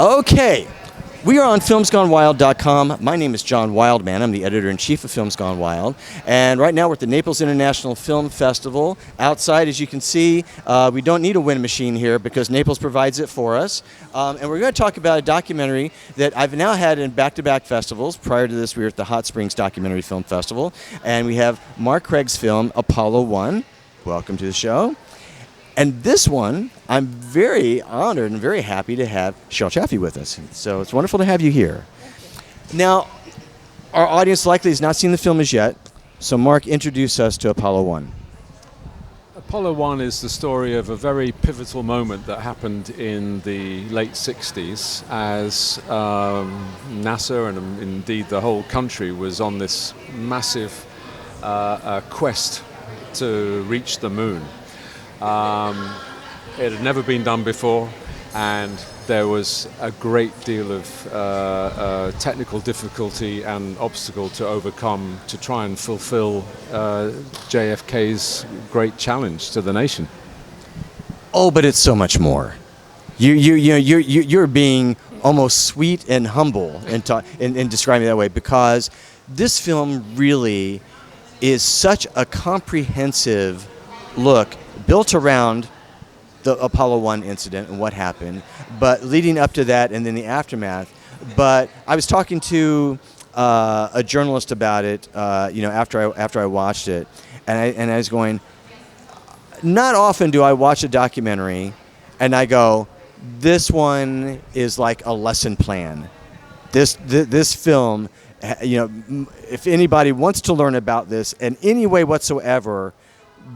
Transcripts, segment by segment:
Okay, we are on filmsgonewild.com. My name is John Wildman. I'm the editor-in-chief of Films Gone Wild. And right now we're at the Naples International Film Festival. Outside, as you can see, we don't need a wind machine here because Naples provides it for us. And we're going to talk about a documentary that I've now had in back-to-back festivals. Prior to this, we were at the Hot Springs Documentary Film Festival. And we have Mark Craig's film, Apollo 1. Welcome to the show. And this one, I'm very honored and very happy to have Cheryl Chaffee with us. So it's wonderful to have you here. Now, our audience likely has not seen the film as yet. So Mark, introduce us to Apollo 1. Apollo 1 is the story of a very pivotal moment that happened in the late 60s as NASA and indeed the whole country was on this massive quest to reach the moon. It had never been done before, and there was a great deal of technical difficulty and obstacle to overcome to try and fulfill JFK's great challenge to the nation. Oh, but it's so much more. You're being almost sweet and humble in describing it that way, because this film really is such a comprehensive look built around the Apollo 1 incident and what happened, but leading up to that and then the aftermath. But I was talking to a journalist about it, after I watched it, and I was going, not often do I watch a documentary and I go, this one is like a lesson plan. This film, if anybody wants to learn about this in any way whatsoever,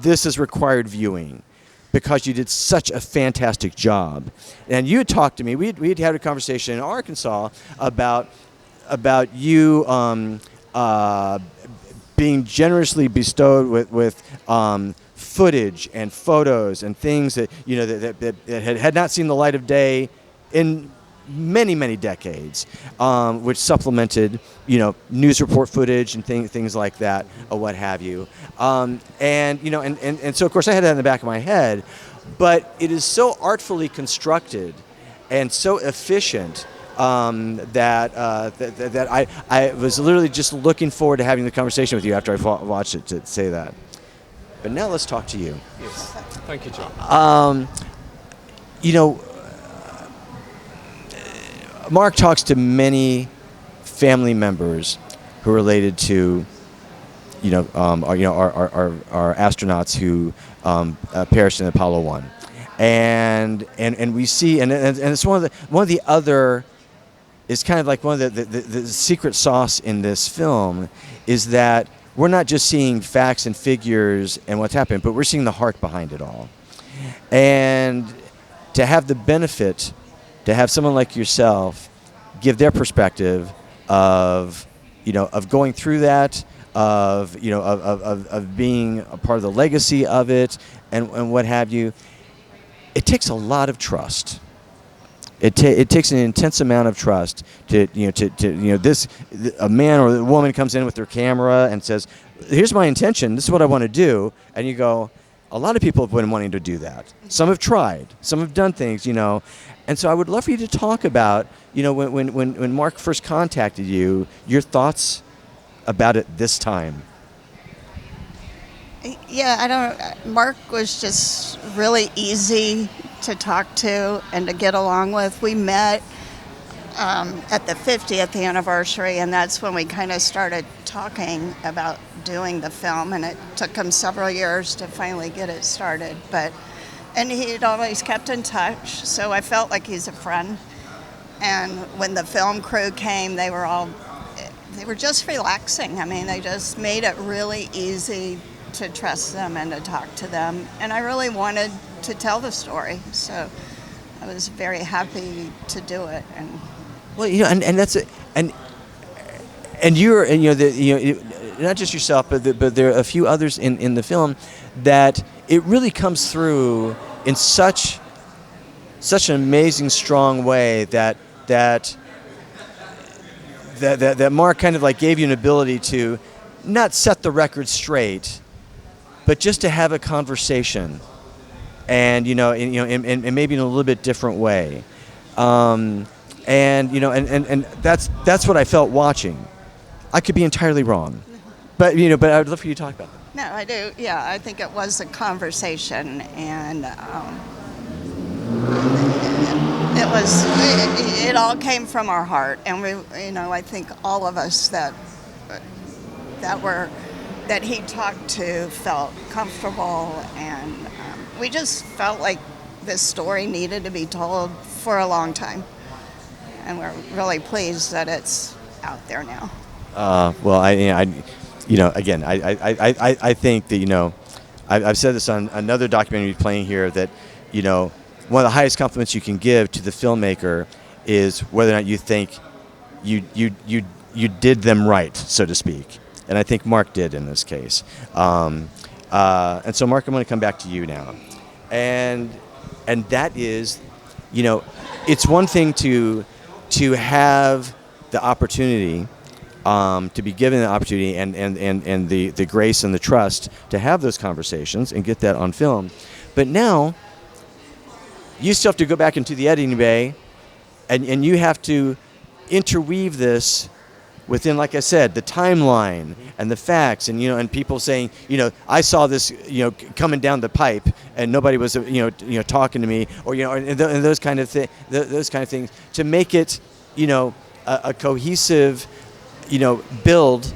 this is required viewing, because you did such a fantastic job. And you had talked to me. We'd had a conversation in Arkansas about you being generously bestowed with footage and photos and things that that had not seen the light of day in many decades, which supplemented news report footage and things like that, or what have you, and so of course I had that in the back of my head, but it is so artfully constructed and so efficient that I was literally just looking forward to having the conversation with you after I watched it, to say that. But now let's talk to you. Yes, thank you, John. Mark talks to many family members who are related to, our astronauts who perished in Apollo 1, and we see, and it's one of the other, is kind of like one of the secret sauce in this film, is that we're not just seeing facts and figures and what's happened, but we're seeing the heart behind it all, and to have the benefit to have someone like yourself give their perspective of going through that, of being a part of the legacy of it, and what have you. It takes a lot of trust. It takes an intense amount of trust to a man or a woman comes in with their camera and says, "Here's my intention. This is what I want to do," and you go, a lot of people have been wanting to do that. Some have tried. Some have done things, And so I would love for you to talk about, when Mark first contacted you, your thoughts about it this time. Yeah, Mark was just really easy to talk to and to get along with. We met at the 50th anniversary, and that's when we kind of started talking about doing the film, and it took him several years to finally get it started, and he'd always kept in touch, so I felt like he's a friend. And when the film crew came, they were just relaxing. I mean, they just made it really easy to trust them and to talk to them, and I really wanted to tell the story, so I was very happy to do it. And well, and that's it, and you're, not just yourself, but there are a few others in the film that it really comes through in such an amazing, strong way that Mark kind of like gave you an ability to not set the record straight, but just to have a conversation, and and maybe in a little bit different way. And you know, and that's what I felt watching. I could be entirely wrong, but you know, but I'd love for you to talk about that. No, I do. Yeah, I think it was a conversation, and it all came from our heart, and we, you know, I think all of us that he talked to felt comfortable, and we just felt like this story needed to be told for a long time, and we're really pleased that it's out there now. Well, again, I think that, you know, I've said this on another documentary playing here, that, you know, one of the highest compliments you can give to the filmmaker is whether or not you think you did them right, so to speak. And I think Mark did in this case. And so, Mark, I'm going to come back to you now. And that is, you know, it's one thing to have the opportunity, to be given the opportunity and the grace and the trust to have those conversations and get that on film. But now, you still have to go back into the editing bay, and you have to interweave this within, like I said, the timeline and the facts, and, you know, and people saying, you know, I saw this, you know, coming down the pipe, and nobody was, you know, talking to me, or, you know, and those kind of things, to make it, you know, a cohesive, you know, build.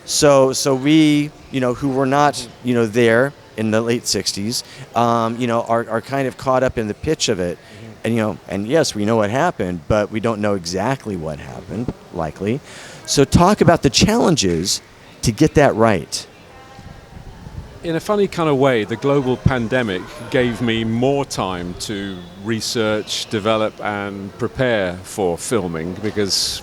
So we, you know, who were not, you know, there in the late 60s, you know, are kind of caught up in the pitch of it. And, you know, and yes, we know what happened, but we don't know exactly what happened, likely. So talk about the challenges to get that right. In a funny kind of way, the global pandemic gave me more time to research, develop, and prepare for filming, because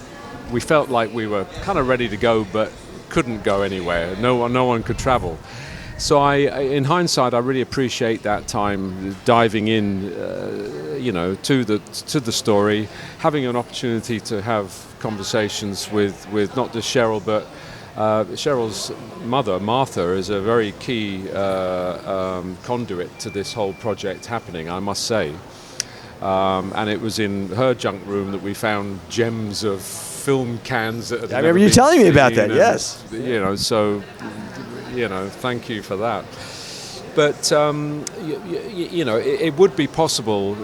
we felt like we were kind of ready to go, but couldn't go anywhere. No one could travel. So in hindsight, I really appreciate that time diving in, you know, to the story, having an opportunity to have conversations with not just Sheryl, but Sheryl's mother, Martha, is a very key conduit to this whole project happening, I must say. And it was in her junk room that we found gems of film cans that had I remember you telling me about that. And, yes. You know, so, you know, thank you for that. But you know, it would be possible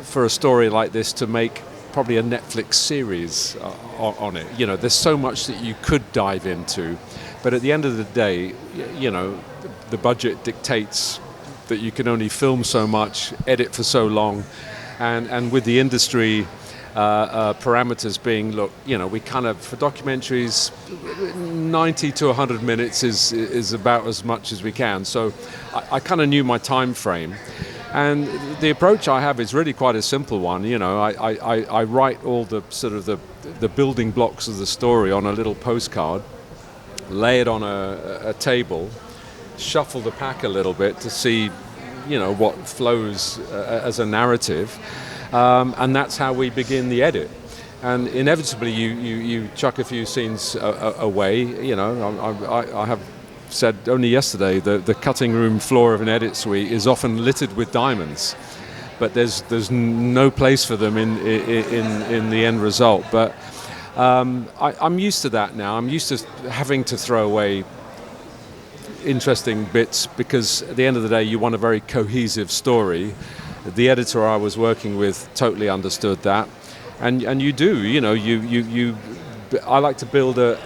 for a story like this to make probably a Netflix series on it. You know, there's so much that you could dive into, but at the end of the day, you know, the budget dictates that you can only film so much, edit for so long, and with the industry parameters being, look, you know, we kind of, for documentaries, 90 to 100 minutes is about as much as we can. So I kind of knew my time frame. And the approach I have is really quite a simple one. You know, I write all the sort of the building blocks of the story on a little postcard, lay it on a table, shuffle the pack a little bit to see, you know, what flows as a narrative. And that's how we begin the edit. And inevitably you chuck a few scenes away. You know, I have said only yesterday the cutting room floor of an edit suite is often littered with diamonds, but there's no place for them in the end result. But I'm used to that now. I'm used to having to throw away interesting bits, because at the end of the day you want a very cohesive story. The editor I was working with totally understood that, and you do, you know, I like to build a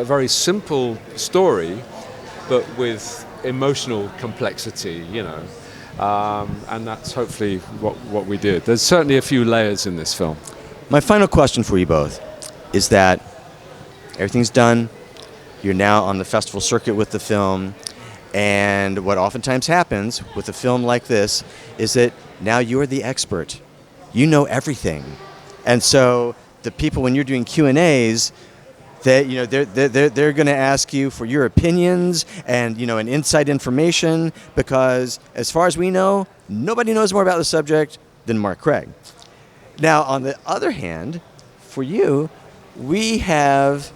very simple story, but with emotional complexity, you know, and that's hopefully what we did. There's certainly a few layers in this film. My final question for you both is that everything's done. You're now on the festival circuit with the film, and what oftentimes happens with a film like this is that now you're the expert. You know everything. And so the people, when you're doing Q&As, that, you know, they're going to ask you for your opinions and, you know, and inside information, because as far as we know, nobody knows more about the subject than Mark Craig. Now, on the other hand, for you, we have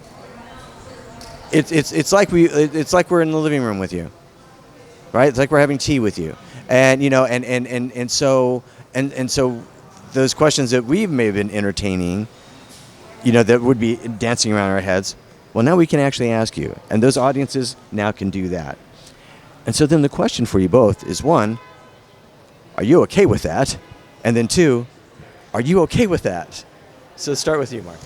it's like we're in the living room with you, right? It's like we're having tea with you, and, you know, and so those questions that we may have been entertaining, that would be dancing around our heads, well, now we can actually ask you. And those audiences now can do that. And so then the question for you both is, one, are you okay with that? And then two, are you okay with that? So let's start with you, Mark.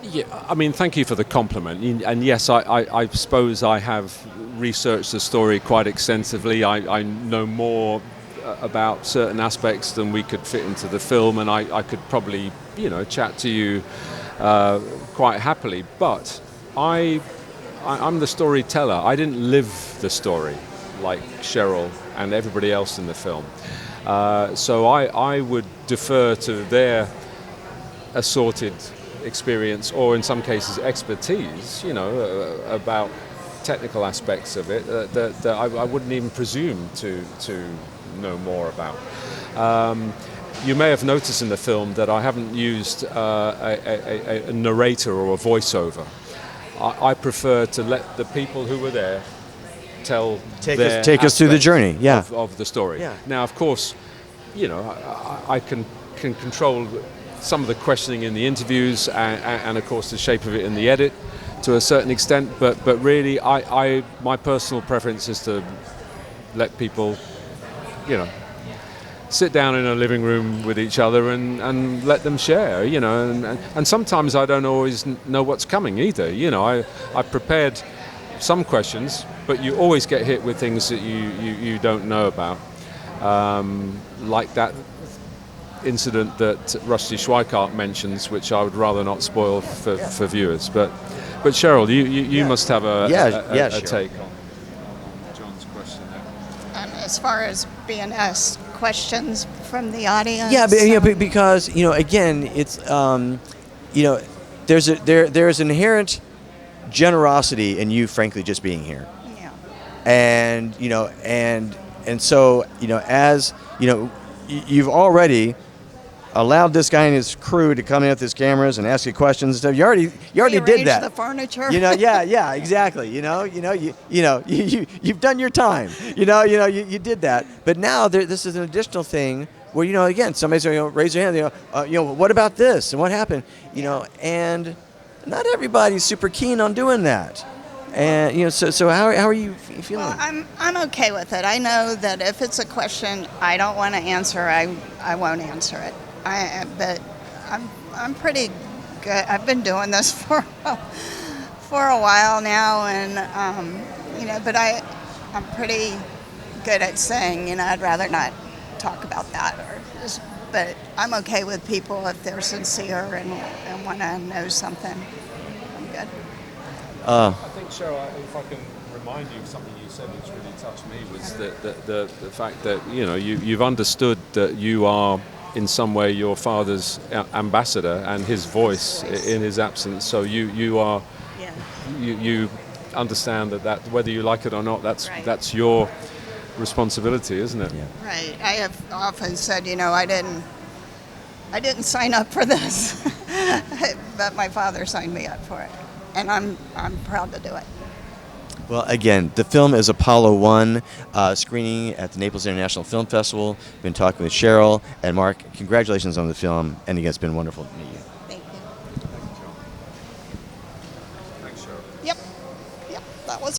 Yeah, I mean, thank you for the compliment. And yes, I suppose I have researched the story quite extensively. I know more about certain aspects than we could fit into the film, and I could probably, chat to you quite happily. But I'm the storyteller. I didn't live the story like Sheryl and everybody else in the film. So I would defer to their assorted experience, or in some cases expertise, about technical aspects of it that I wouldn't even presume to know more about. You may have noticed in the film that I haven't used a narrator or a voiceover. I prefer to let the people who were there take us through the journey, of the story. Yeah. Now, of course, I can control some of the questioning in the interviews and of course the shape of it in the edit to a certain extent, but really my personal preference is to let people sit down in a living room with each other and let them share, and sometimes I don't always know what's coming either. I prepared some questions, but you always get hit with things that you don't know about, like that incident that Rusty Schweikart mentions, which I would rather not spoil for viewers. But Sheryl, you must have a take on John's question there. As far as being asked questions from the audience. Because again, it's there's inherent generosity in you, frankly, just being here. Yeah. And so as you've already allowed this guy and his crew to come in with his cameras and ask you questions and stuff. You already did that. The furniture. Yeah, exactly. You've done your time. You did that. But now this is an additional thing where again somebody's going to raise their hand. What about this and what happened? And not everybody's super keen on doing that. And so how are you feeling? Well, I'm okay with it. I know that if it's a question I don't want to answer, I won't answer it. But I'm pretty good. I've been doing this for a while now, and but I'm pretty good at saying I'd rather not talk about that, but I'm okay with people if they're sincere and want to know something. I'm good. I think, Sheryl, if I can remind you of something you said which really touched me, was the fact that you've understood that you are in some way your father's ambassador and his voice in his absence. So you are you understand that whether you like it or not, that's your responsibility, isn't it? Yeah. Right. I have often said, I didn't sign up for this, but my father signed me up for it, and I'm proud to do it. Well, again, the film is Apollo 1, screening at the Naples International Film Festival. Been talking with Sheryl and Mark. Congratulations on the film, and again, it's been wonderful to meet you.